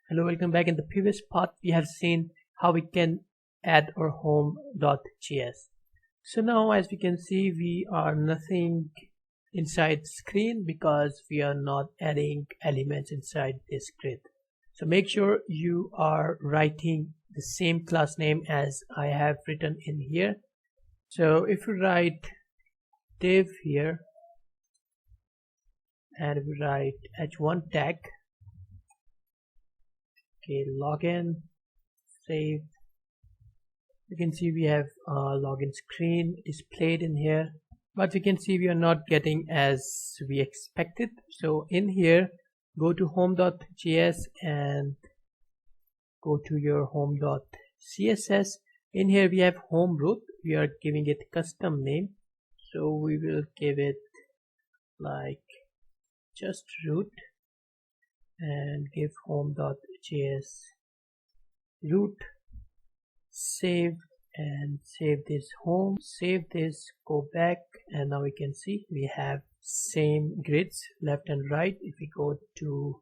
Hello, welcome back. In the previous part, we have seen how we can add our home.js. So now, as we can see, we are nothing inside screen because we are not adding elements inside this grid. So make sure you are writing the same class name as I have written in here. So if you write div here and we write h1 tag, okay, login, save. You can see we have a login screen displayed in here, but we can see we are not getting as we expected. So in here, go to home.js and go to your home.css. In here we have home root. We are giving it custom name, so we will give it like just root and give home.js root. Save and save this home, save this, go back, and now we can see we have same grids left and right. If we go to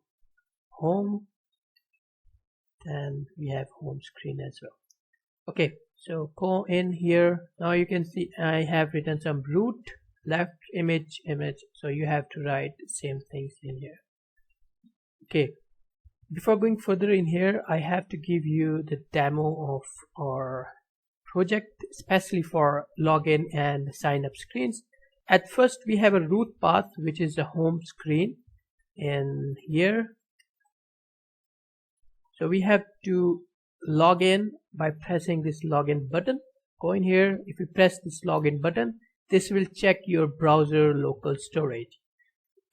home, then we have home screen as well. Okay, so go in here. Now you can see I have written some root, left, image, so you have to write same things in here. Okay, before going further in here, I have to give you the demo of our project, especially for login and sign up screens. At first, we have a root path, which is the home screen in here. So we have to log in by pressing this login button. Go in here. If you press this login button, this will check your browser local storage.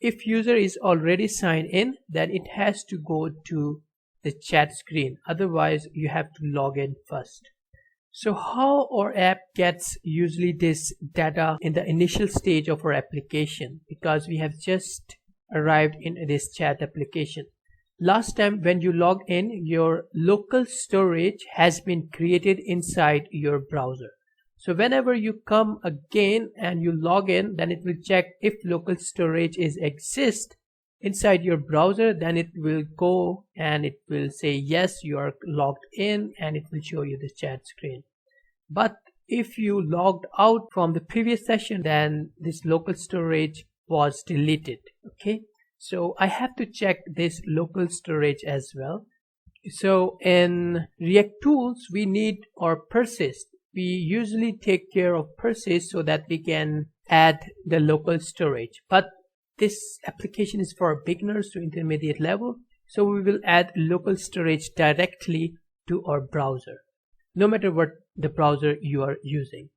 If user is already signed in, then it has to go to the chat screen. Otherwise, you have to log in first. So how our app gets usually this data in the initial stage of our application, because we have just arrived in this chat application. Last time when you log in, your local storage has been created inside your browser. So whenever you come again and you log in, then it will check if local storage exists inside your browser. Then it will go and it will say yes, you are logged in, and it will show you the chat screen. But if you logged out from the previous session, then this local storage was deleted. Okay, so I have to check this local storage as well. So in React Tools, we need our persist. We usually take care of persist so that we can add the local storage. But this application is for beginners to intermediate level. So we will add local storage directly to our browser, no matter what the browser you are using.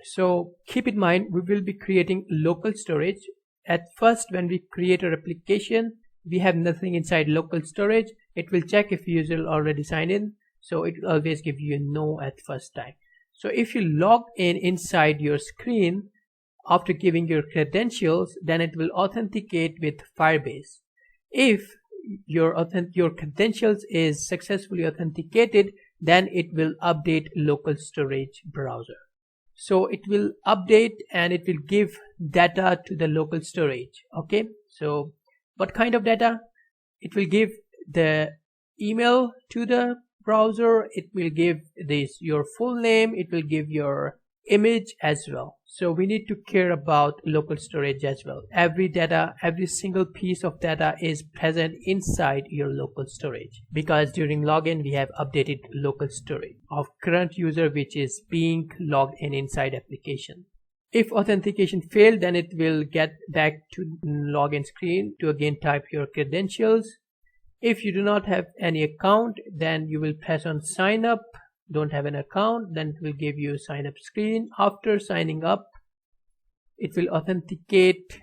So keep in mind, we will be creating local storage. At first, when we create our application, we have nothing inside local storage. It will check if user already signed in. So it will always give you a no at first time. So if you log in inside your screen after giving your credentials, then it will authenticate with Firebase. If your credentials is successfully authenticated, then it will update local storage browser. So it will update and it will give data to the local storage. Okay, so what kind of data? It will give the email to the browser, it will give this your full name, it will give your image as well. So we need to care about local storage as well. Every single piece of data is present inside your local storage, because during login we have updated local storage of current user which is being logged in inside application. If authentication failed, then it will get back to login screen to again type your credentials. If you do not have any account, then you will press on sign up. Don't have an account, then it will give you a sign up screen. After signing up, it will authenticate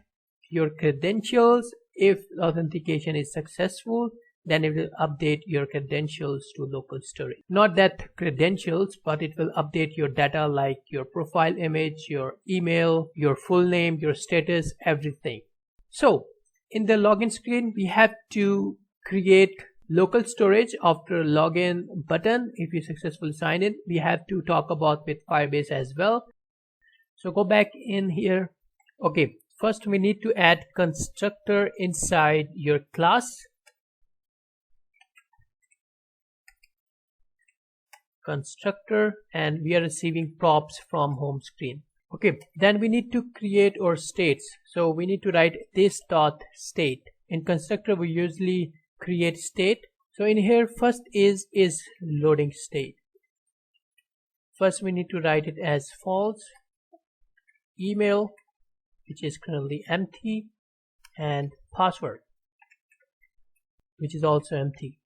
your credentials. If authentication is successful, then it will update your credentials to local storage. Not that credentials, but it will update your data like your profile image, your email, your full name, your status, everything. So in the login screen, we have to create local storage after login button. If you successfully sign in, we have to talk about with Firebase as well. So go back in here. Okay, first we need to add constructor inside your class. constructor, and we are receiving props from home screen. Okay, then we need to create our states. So we need to write this dot state. In constructor we usually create state. So in here first is loading state. First we need to write it as false, email, which is currently empty, and password, which is also empty.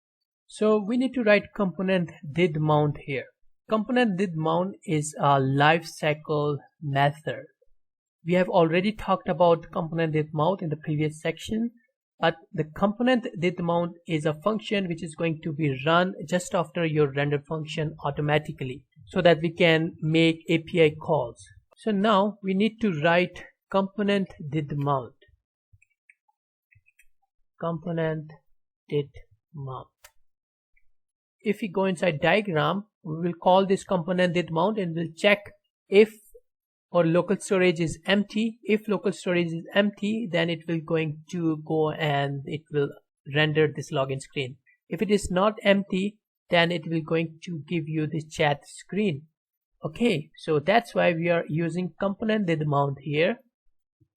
So we need to write component did mount here. Component did mount is a lifecycle method. We have already talked about component did mount in the previous section, but the component did mount is a function which is going to be run just after your render function automatically, so that we can make API calls. So now we need to write component did mount. Component did mount. If we go inside diagram, we will call this component did mount and we'll check if our local storage is empty. If local storage is empty, then it will going to go and it will render this login screen. If it is not empty, then it will going to give you the chat screen. Okay, so that's why we are using component did mount here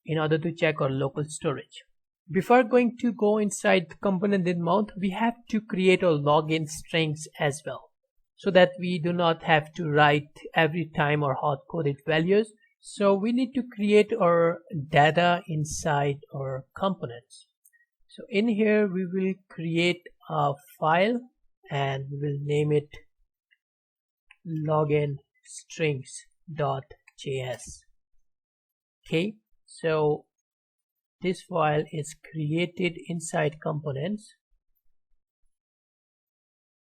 in order to check our local storage. Before going to go inside the component did mount, we have to create our login strings as well, so that we do not have to write every time our hard-coded values. So we need to create our data inside our components. So in here we will create a file and we will name it login strings.js. Okay, so this file is created inside components.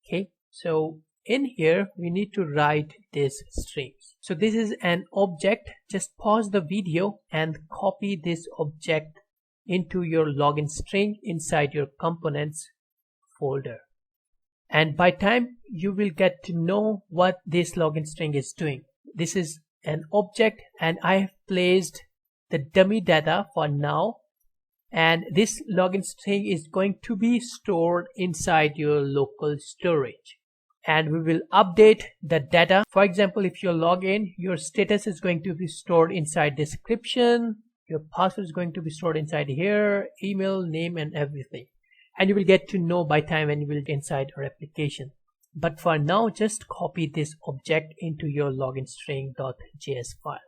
Okay, so in here we need to write this strings. So this is an object. Just pause the video and copy this object into your login string inside your components folder. And by time you will get to know what this login string is doing. This is an object and I have placed the dummy data for now, and this login string is going to be stored inside your local storage, and we will update the data. For example, if you log in, your status is going to be stored inside description, your password is going to be stored inside here, email, name, and everything, and you will get to know by time when you will inside our application. But for now, just copy this object into your login string.js file.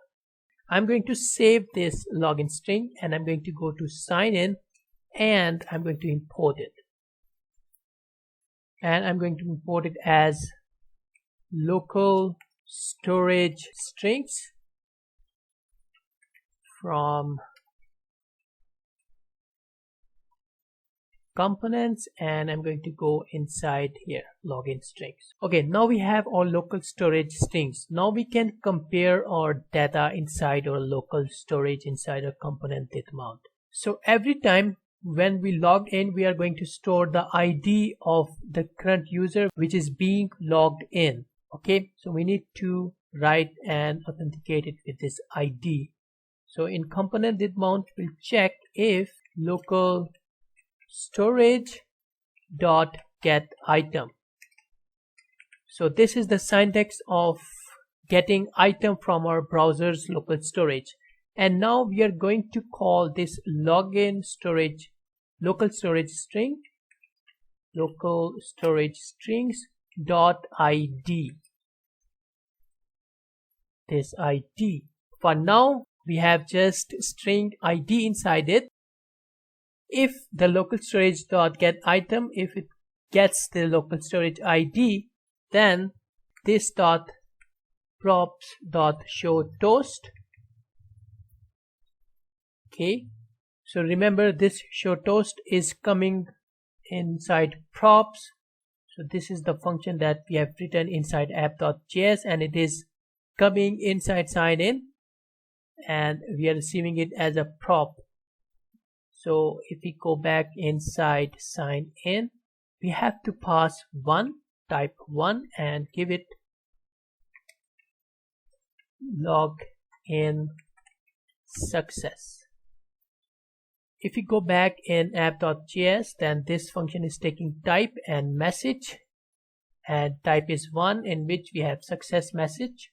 I'm going to save this login string and I'm going to go to sign in and I'm going to import it. And I'm going to import it as local storage strings from components, and I'm going to go inside here login strings. Okay, now we have our local storage strings. Now we can compare our data inside our local storage inside our component did mount. So every time when we log in, we are going to store the ID of the current user which is being logged in. Okay, so we need to write and authenticate it with this ID. So in component did mount, we'll check if local storage dot get item. So this is the syntax of getting item from our browser's local storage, and now we are going to call this login storage local storage string local storage strings dot ID. This ID, for now we have just string ID inside it. If the local storage dot get item, if it gets the local storage ID, then this dot props dot show toast. Okay, so remember this show toast is coming inside props. So this is the function that we have written inside app.js, and it is coming inside sign in, and we are receiving it as a prop. So if we go back inside sign in, we have to pass 1, type 1 and give it log in success. If we go back in app.js, then this function is taking type and message, and type is 1, in which we have success message.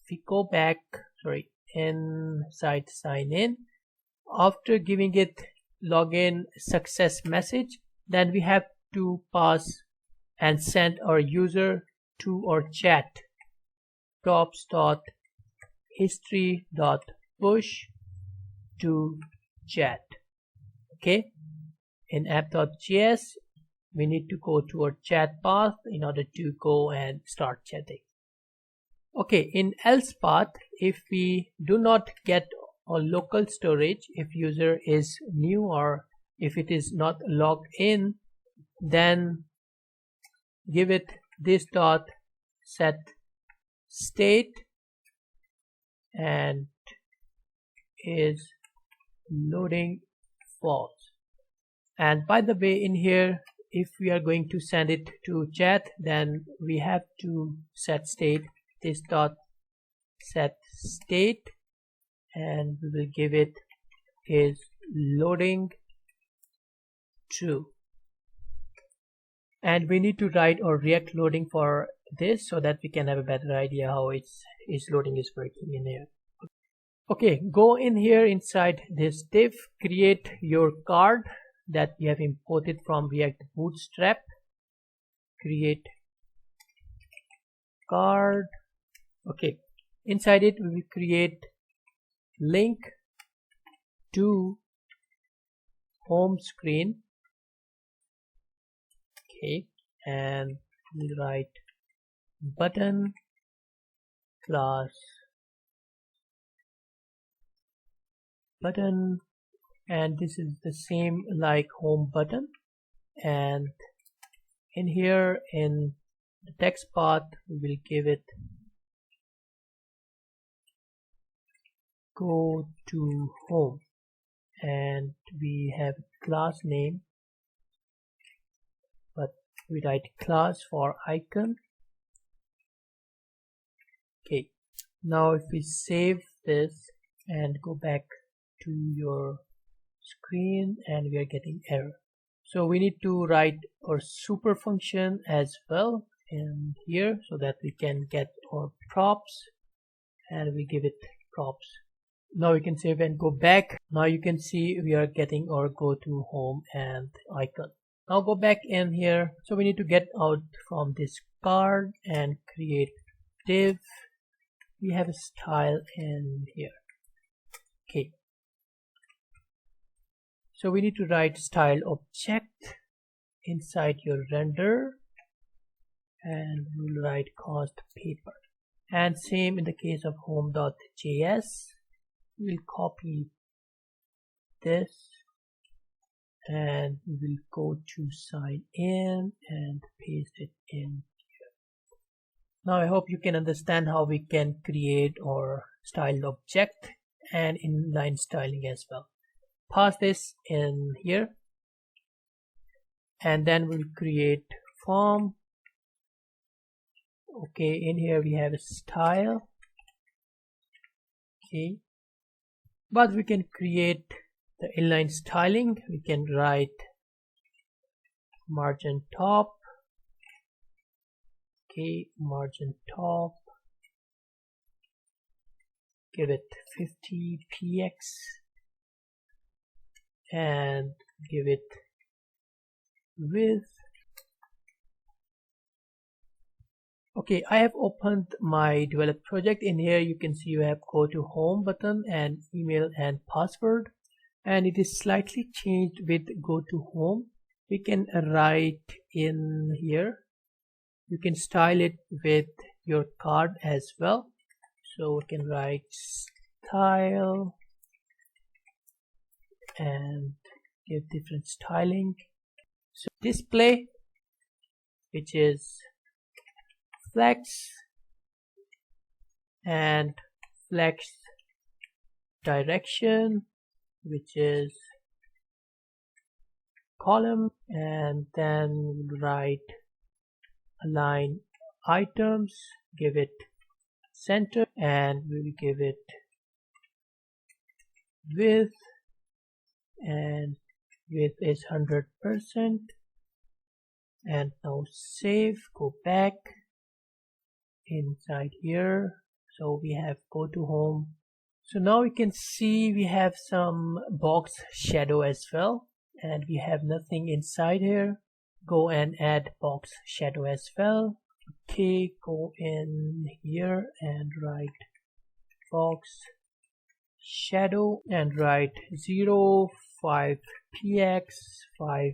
If we go back, inside sign in, after giving it login success message, then we have to pass and send our user to our chat props.history.push to chat. Okay, in app.js we need to go to our chat path in order to go and start chatting. Okay, in else path, if we do not get a local storage, if user is new or if it is not logged in, then give it this dot set state and is loading false. And by the way, in here, if we are going to send it to chat, then we have to set state this dot set state, and we will give it is loading true. And we need to write our React loading for this so that we can have a better idea how its loading is working in here. Okay, go in here inside this div, create your card that we have imported from React Bootstrap. Create card. Okay, inside it we will create link to home screen. Okay, and we'll write button class button, and this is the same like home button. And in here in the text path we will give it go to home, and we have class name, but we write class for icon. Okay, now if we save this and go back to your screen, and we are getting error. So we need to write our super function as well in here so that we can get our props, and we give it props. Now we can save and go back. Now you can see we are getting our go to home and icon. Now go back in here. So we need to get out from this card and create div. We have a style in here. Okay, so we need to write style object inside your render, and we'll write cost paper. And same in the case of home.js. We'll copy this and we will go to sign in and paste it in here. Now I hope you can understand how we can create our styled object and inline styling as well. Pass this in here, and then we'll create form. Okay, in here we have a style. Okay, but we can create the inline styling. We can write margin top. Okay, margin top, give it 50 px and give it width. Okay, I have opened my develop project. In here you can see you have go to home button and email and password, and it is slightly changed with go to home. We can write in here, you can style it with your card as well. So we can write style and give different styling. So display, which is flex, and flex direction, which is column, and then we'll write align items, give it center, and we'll give it width, and width is 100%, and now save, go back inside here. So we have go to home. So now we can see we have some box shadow as well, and we have nothing inside here. Go and add box shadow as well. Okay, go in here and write box shadow and write 0, 5px, 5px,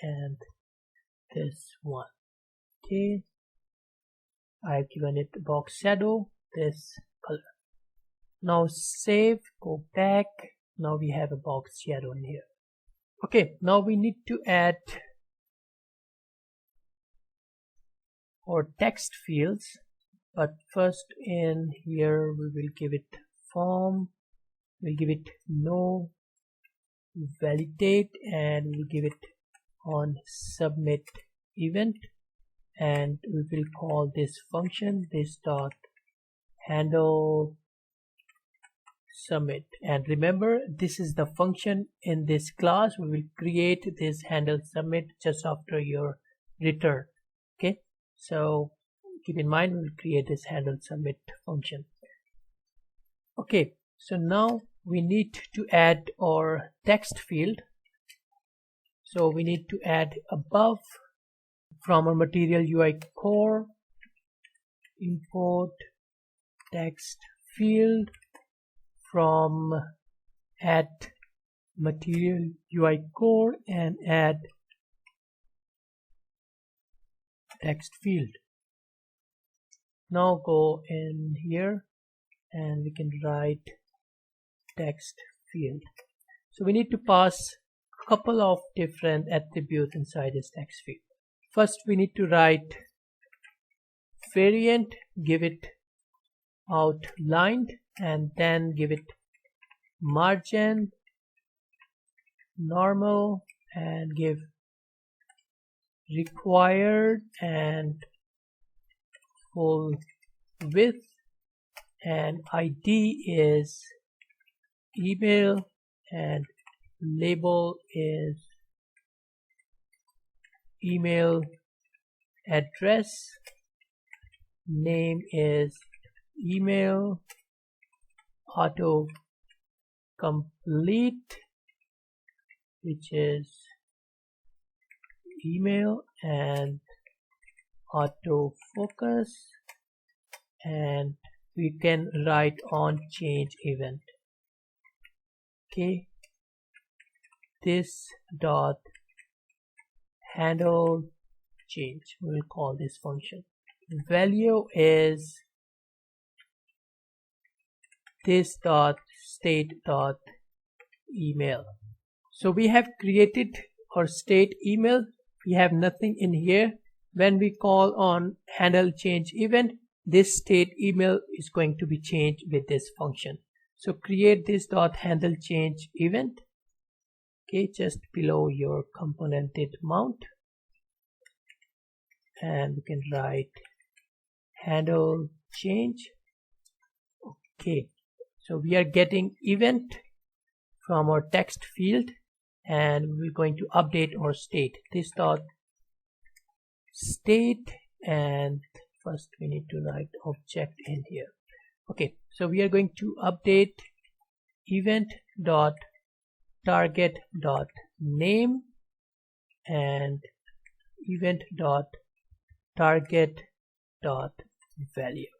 and this one. Okay, I've given it box shadow, this color. Now save, go back. Now we have a box shadow in here. Okay, now we need to add our text fields, but first in here we will give it form, we'll give it no validate, and we'll give it on submit event, and we will call this function this dot handle submit. And remember, this is the function in this class. We will create this handle submit just after your return. Okay, so keep in mind we will create this handle submit function. Okay, so now we need to add our text field. So we need to add above from our material UI core, import text field from add material UI core and add text field. Now go in here and we can write text field. So we need to pass a couple of different attributes inside this text field. First we need to write variant, give it outlined, and then give it margin, normal, and give required and full width, and ID is email, and label is email address, name is email, auto complete, which is email, and auto focus, and we can write on change event. Okay, this dot handle change, we will call this function. Value is this dot state dot email. So we have created our state email, we have nothing in here. When we call on handle change event, this state email is going to be changed with this function. So create this dot handle change event, okay, just below your componented mount, and we can write handle change. Okay, so we are getting event from our text field, and we're going to update our state, this dot state, and first we need to write object in here. Okay, so we are going to update event dot target dot name and event dot target dot value.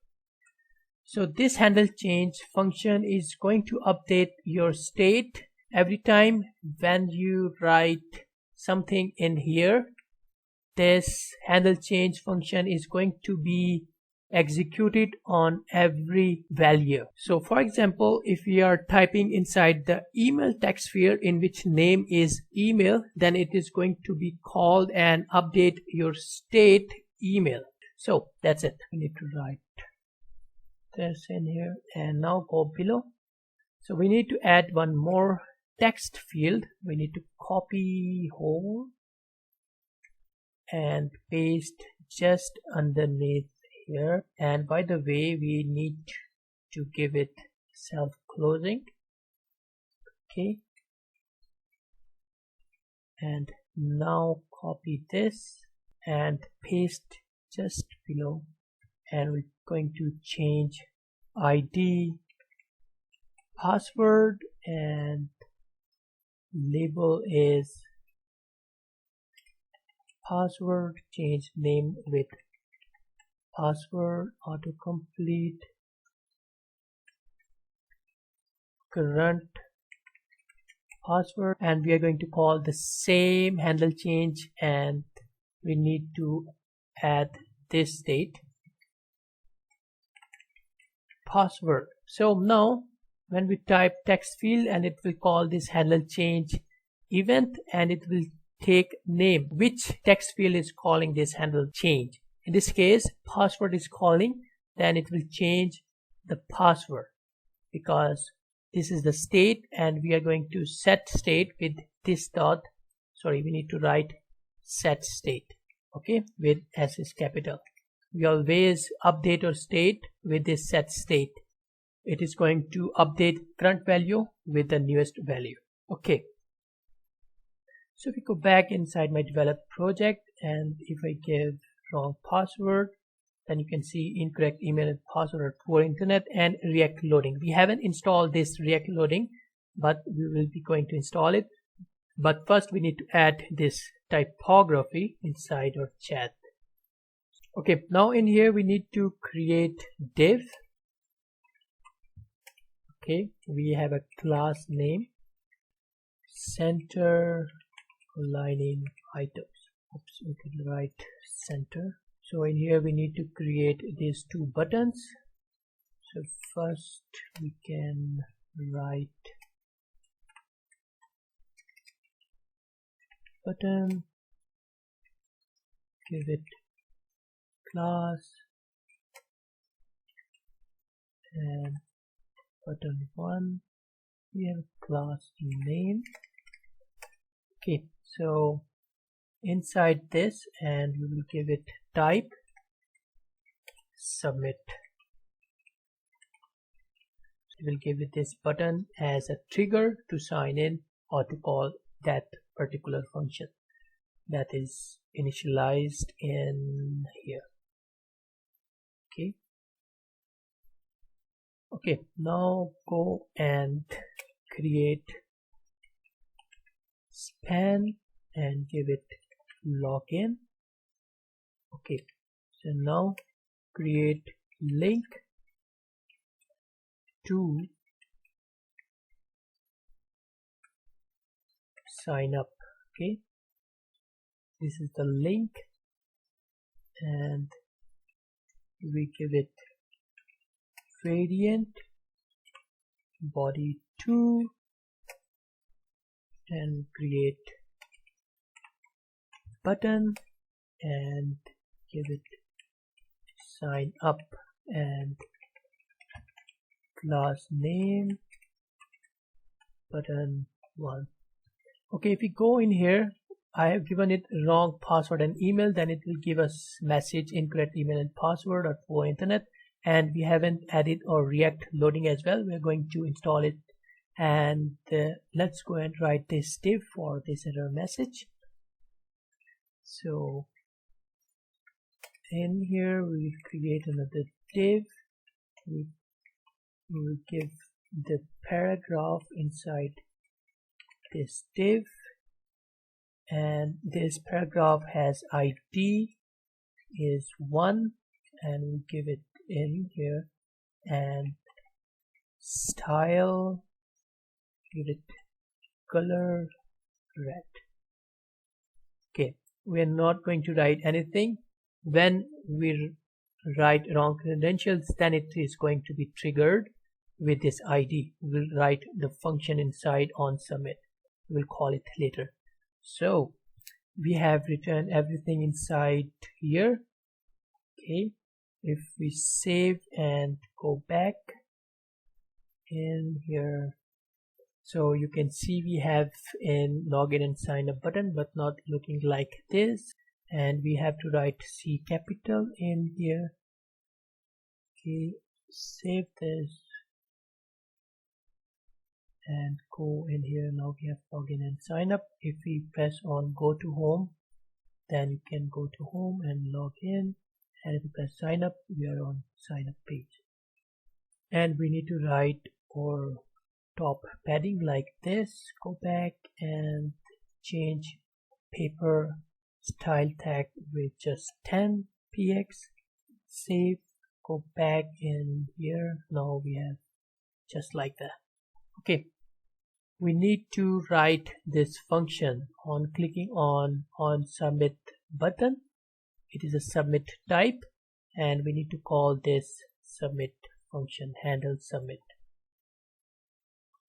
So this handle change function is going to update your state every time when you write something in here. This handle change function is going to be executed on every value. So for example, if we are typing inside the email text field in which name is email, then it is going to be called and update your state email. So that's it. We need to write this in here and now go below. So we need to add one more text field. We need to copy whole and paste just underneath here, and by the way we need to give it self-closing. Okay, and Now copy this and paste just below, and we're going to change ID, password, and label is password. Change name with password, autocomplete, current password, and we are going to call the same handle change, and we need to add this date, password. So now when we type text field, and it will call this handle change event, and it will take name which text field is calling this handle change. In this case, password is calling, then it will change the password because this is the state, and we are going to set state with this dot. Sorry, we need to write set state, okay, with S is capital. We always update our state with this set state. It is going to update current value with the newest value. Okay, so if we go back inside my develop project, and if I give wrong password, then you can see incorrect email and password or poor internet and React loading. We haven't installed this React loading, but we will be going to install it. But first we need to add this typography inside our chat. Okay, now in here we need to create div. Okay, we have a class name, center aligning items. Oops, we could write center. So in here we need to create these two buttons. So first we can write button, give it class, and button 1, we have class name. Okay, so inside this, and we will give it type submit. We will give it this button as a trigger to sign in or to call that particular function that is initialized in here. Okay. Okay, now go and create span and give it login. Okay, so now create link to sign up. Okay, this is the link, and we give it variant body 2 and create button and give it sign up and class name button 1. Okay, if we go in here, I have given it wrong password and email, then it will give us message incorrect email and password or poor internet, and we haven't added our React loading as well. We're going to install it, and let's go and write this div for this error message. So in here we will create another div. We will give the paragraph inside this div, and this paragraph has ID is 1, and we give it in here, and style, give it color red. Okay, we are not going to write anything. When we write wrong credentials, then it is going to be triggered with this ID. We'll write the function inside on submit. We'll call it later. So we have written everything inside here. Okay, if we save and go back in here, so you can see we have in login and sign up button, but not looking like this, and we have to write C capital in here. Okay, save this and go in here. Now we have login and sign up. If we press on go to home, then you can go to home and log in, and if we press sign up, we are on sign up page. And we need to write our top padding like this. Go back and change paper style tag with just 10 px. Save, go back in here. Now we have just like that. Okay, we need to write this function on clicking on submit button. It is a submit type, and we need to call this submit function handle submit.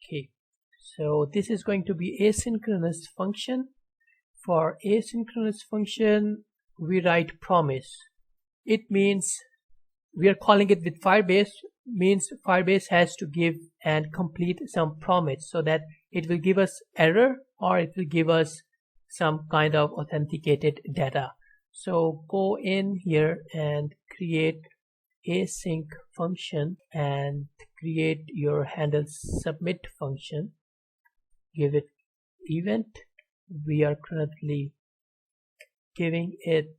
Okay, so this is going to be asynchronous function. For asynchronous function, we write promise. It means we are calling it with Firebase, means Firebase has to give and complete some promise, so that it will give us error or it will give us some kind of authenticated data. So go in here and create async function and create your handle submit function. Give it event. We are currently giving it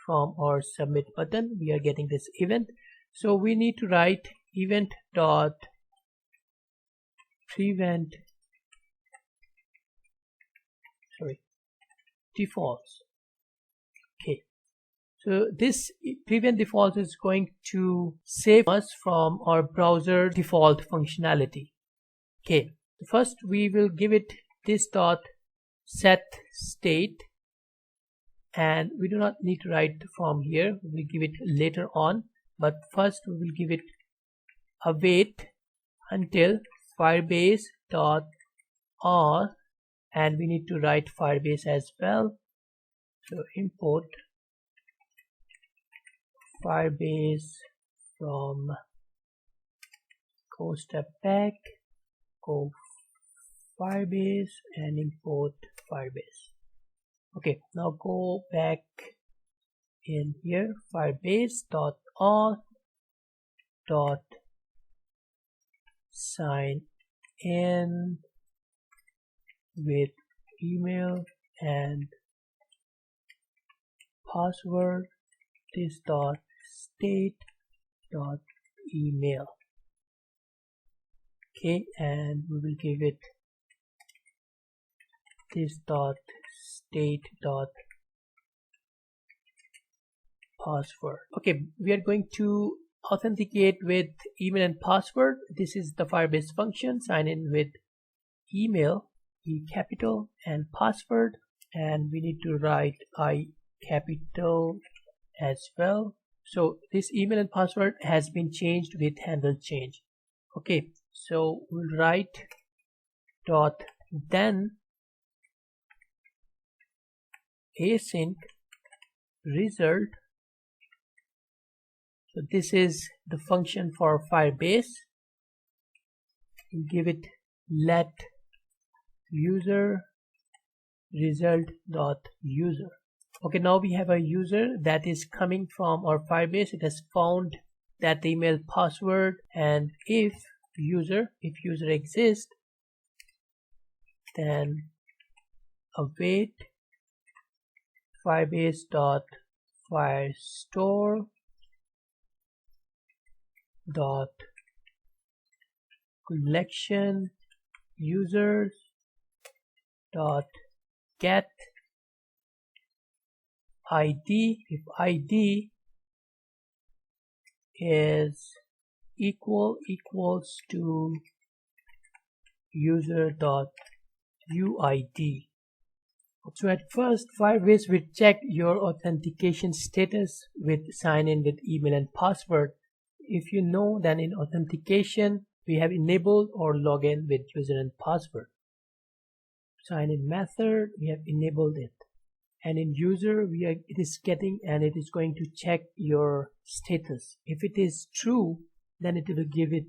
from our submit button. We are getting this event. So we need to write event dot prevent defaults. Okay, so this prevent defaults is going to save us from our browser default functionality. Okay, first we will give it this dot set state, and we do not need to write from here. We will give it later on, but first we will give it await until Firebase dot all, and we need to write Firebase as well. So import Firebase from, go step back, go Firebase and import Firebase. Okay, now go back in here, Firebase dot all dot sign in with email and password. This dot state dot email. Okay, and we will give it this dot state dot password. Okay, we are going to authenticate with email and password. This is the Firebase function. Sign in with email, E capital, and password, and we need to write I capital as well. So this email and password has been changed with handle change. Okay, so we'll write dot then async result. So this is the function for Firebase. We'll give it let user result dot user. Okay, now we have a user that is coming from our Firebase. It has found that email password, and if user exists, then await Firebase dot firestore dot collection users dot get ID. If ID is equals to user dot UID. So at first, Firebase will check your authentication status with sign in with email and password. If you know, then in authentication we have enabled or login with user and password. Sign in method, we have enabled it, and in user it is getting and it is going to check your status. If it is true, then it will give it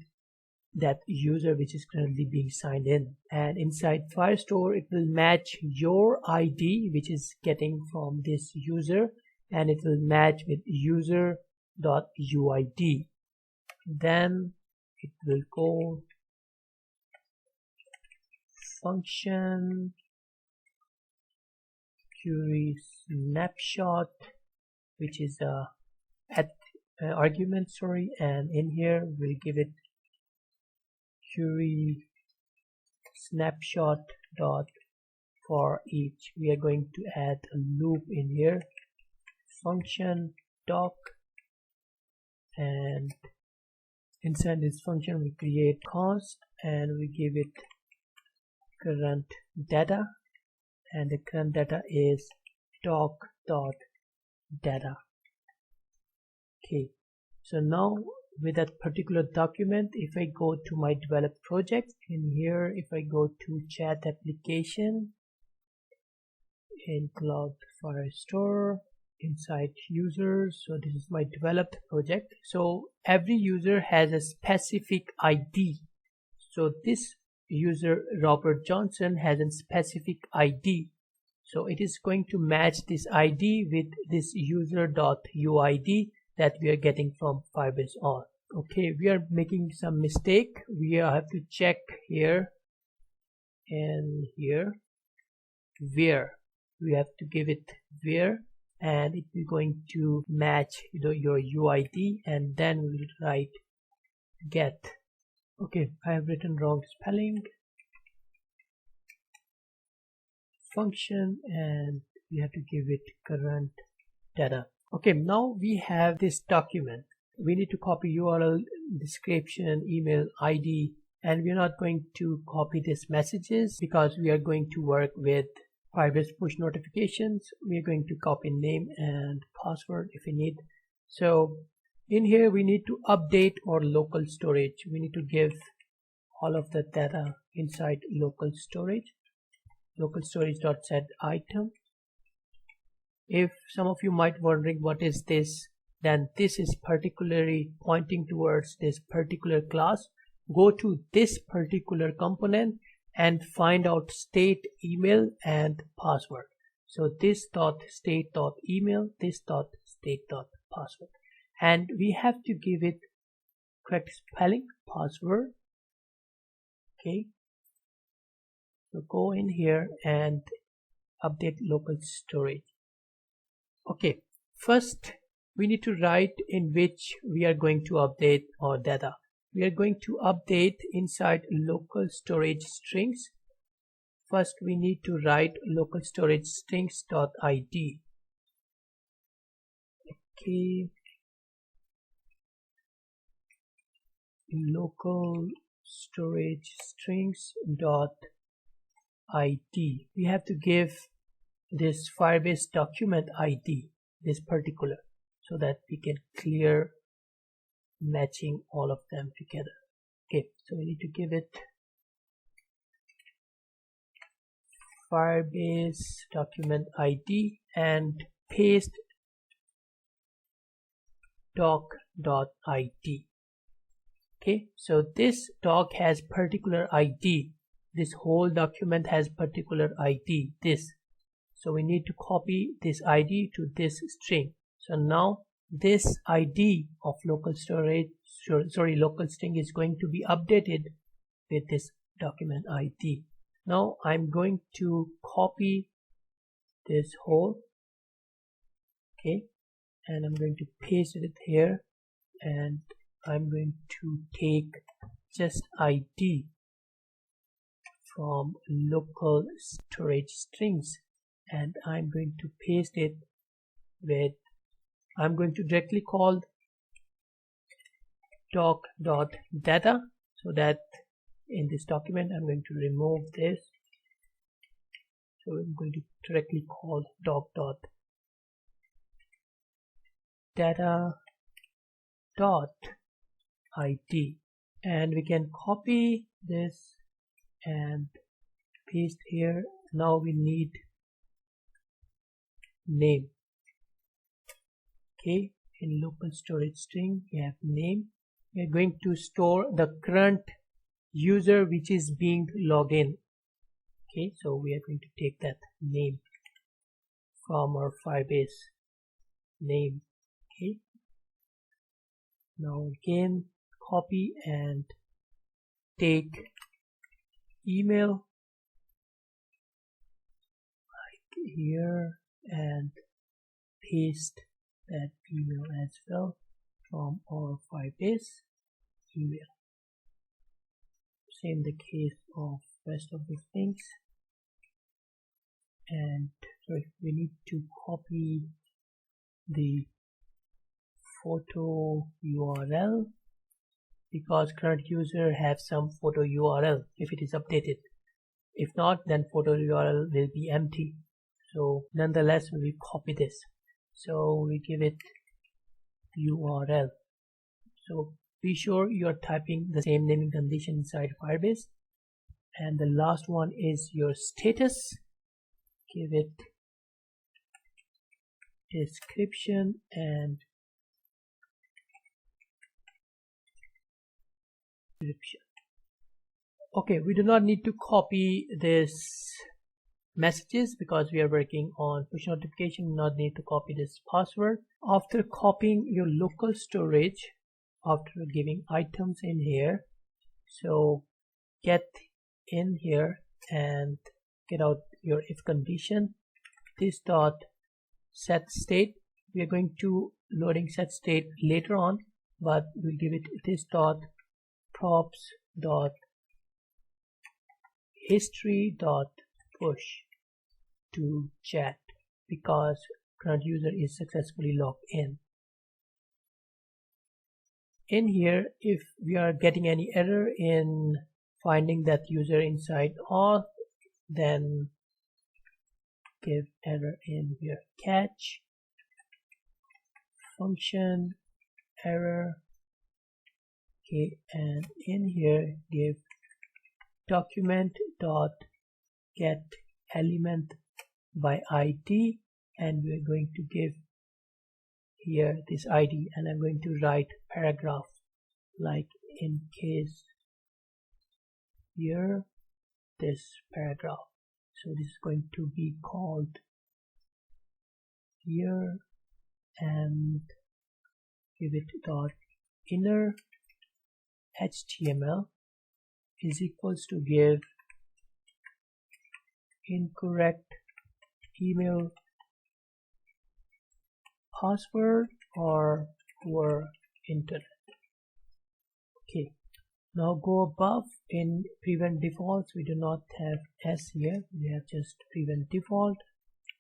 that user which is currently being signed in, and inside Firestore it will match your ID which is getting from this user, and it will match with user.uid. Then it will go function query snapshot, which is a argument, sorry, and in here we'll give it query snapshot dot for each. We are going to add a loop in here, function doc, and inside this function we create const and we give it current data, and the current data is doc dot data. Okay, so now with that particular document, if I go to my developed project in here, if I go to chat application in Cloud Firestore, inside users, so this is my developed project. So every user has a specific ID. So this user Robert Johnson has a specific ID. So it is going to match this ID with this user.uid that we are getting from Firebase on. Okay, we are making some mistake. We have to check here and here where. We have to give it where, and it is going to match your UID, and then we will write get. Okay, I have written wrong spelling. Function, and we have to give it current data. Okay, now we have this document. We need to copy URL, description, email, ID, and we're not going to copy these messages because we are going to work with Firebase push notifications. We are going to copy name and password if we need. So in here we need to update our local storage. We need to give all of the data inside local storage dot-set item. If some of you might wondering what is this, then this is particularly pointing towards this particular class. Go to this particular component and find out state, email, and password. So this dot state dot email, this dot state dot password, and we have to give it correct spelling, password. Okay, so go in here and update local storage. Okay, first we need to write in which we are going to update our data. We are going to update inside local storage strings. First we need to write local storage strings dot id. Okay, local storage strings dot id. We have to give this Firebase document ID, this particular, so that we can clear matching all of them together. Okay, so we need to give it Firebase document ID and paste doc.id. Okay, so this doc has particular ID. This whole document has particular ID, this. So we need to copy this ID to this string. So now this ID of local storage, local string is going to be updated with this document ID. Now I'm going to copy this whole, okay, and I'm going to paste it here, and I'm going to take just ID from local storage strings, and I'm going to paste it with, I'm going to directly call doc.data, so that in this document I'm going to remove this. So I'm going to directly call doc.data.id, and we can copy this and paste here. Now we need name. Okay, in local storage string we have name. We are going to store the current user which is being logged in. Okay, so we are going to take that name from our Firebase name. Okay, now again copy and take email here and paste that email as well from our Firebase email. Same the case of rest of the things. And so we need to copy the photo URL because current user has some photo URL if it is updated. If not, then photo URL will be empty. So nonetheless, we will copy this. So we give it URL. So be sure you are typing the same naming condition inside Firebase. And the last one is your status. Give it description and description. Okay, we do not need to copy this messages because we are working on push notification. Not need to copy this password. After copying your local storage, after giving items in here, so get in here and get out your if condition. This dot set state. We are going to loading set state later on, but we'll give it this dot props dot history dot push to chat because current user is successfully logged in. In here, if we are getting any error in finding that user inside auth, then give error in here catch function error. Okay, and in here give document dot get element by ID, and we're going to give here this ID, and I'm going to write paragraph like in case here this paragraph. So this is going to be called here and give it dot inner HTML is equals to give incorrect email password or poor internet. Okay, now go above. In prevent defaults, we do not have S here, we have just prevent default.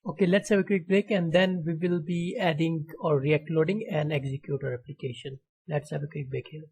Okay, let's have a quick break and then we will be adding or React loading and execute our application. Let's have a quick break here.